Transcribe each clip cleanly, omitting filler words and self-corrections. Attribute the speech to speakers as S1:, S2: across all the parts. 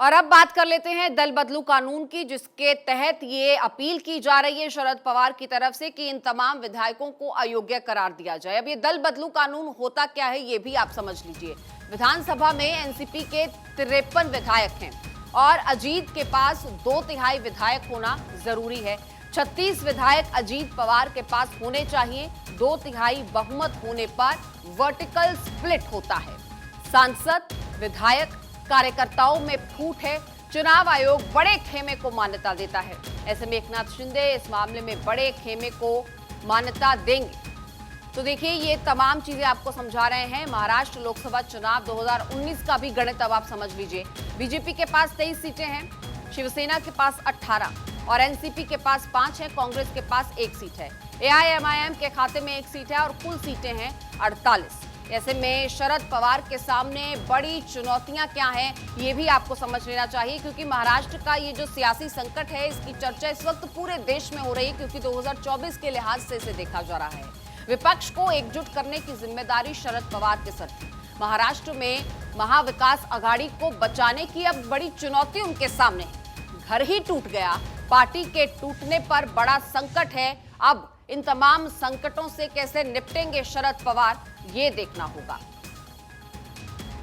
S1: और अब बात कर लेते हैं दल बदलू कानून की, जिसके तहत ये अपील की जा रही है शरद पवार की तरफ से कि इन तमाम विधायकों को अयोग्य करार दिया जाए। अब ये दल बदलू कानून होता क्या है ये भी आप समझ लीजिए। विधानसभा में एनसीपी के 53 विधायक हैं और अजीत के पास 2/3 विधायक होना जरूरी है। 36 विधायक अजीत पवार के पास होने चाहिए। 2/3 बहुमत होने पर वर्टिकल स्प्लिट होता है। सांसद, विधायक, कार्यकर्ताओं में फूट है। चुनाव आयोग बड़े खेमे को मान्यता देता है। ऐसे में एकनाथ शिंदे इस मामले में बड़े खेमे को मान्यता देंगे। तो देखिए, ये तमाम चीजें आपको समझा रहे हैं। महाराष्ट्र लोकसभा चुनाव 2019 का भी गणित अब आप समझ लीजिए। बीजेपी के पास 23 सीटें हैं, शिवसेना के पास 18 और एनसीपी के पास 5 है, कांग्रेस के पास 1 सीट है, एआईएमआईएम के खाते में 1 सीट है और कुल सीटें हैं 48। ऐसे में शरद पवार के सामने बड़ी चुनौतियां क्या हैं ये भी आपको समझ लेना चाहिए, क्योंकि महाराष्ट्र का ये जो सियासी संकट है इसकी चर्चा इस वक्त पूरे देश में हो रही है, क्योंकि 2024 के लिहाज से इसे देखा जा रहा है। विपक्ष को एकजुट करने की जिम्मेदारी शरद पवार के सर थी। महाराष्ट्र में महाविकास आघाड़ी को बचाने की अब बड़ी चुनौती उनके सामने है। घर ही टूट गया, पार्टी के टूटने पर बड़ा संकट है। अब इन तमाम संकटों से कैसे निपटेंगे शरद पवार, ये देखना होगा।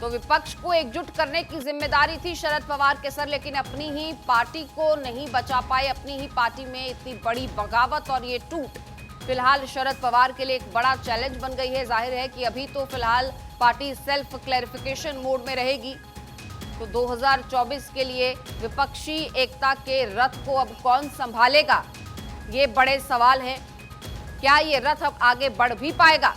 S1: तो विपक्ष को एकजुट करने की जिम्मेदारी थी शरद पवार के सर, लेकिन अपनी ही पार्टी को नहीं बचा पाए। अपनी ही पार्टी में इतनी बड़ी बगावत और ये टूट फिलहाल शरद पवार के लिए एक बड़ा चैलेंज बन गई है। जाहिर है कि अभी तो फिलहाल पार्टी सेल्फ क्लैरिफिकेशन मोड में रहेगी। तो 2024 के लिए विपक्षी एकता के रथ को अब कौन संभालेगा, ये बड़े सवाल हैं। क्या ये रथ अब आगे बढ़ भी पाएगा?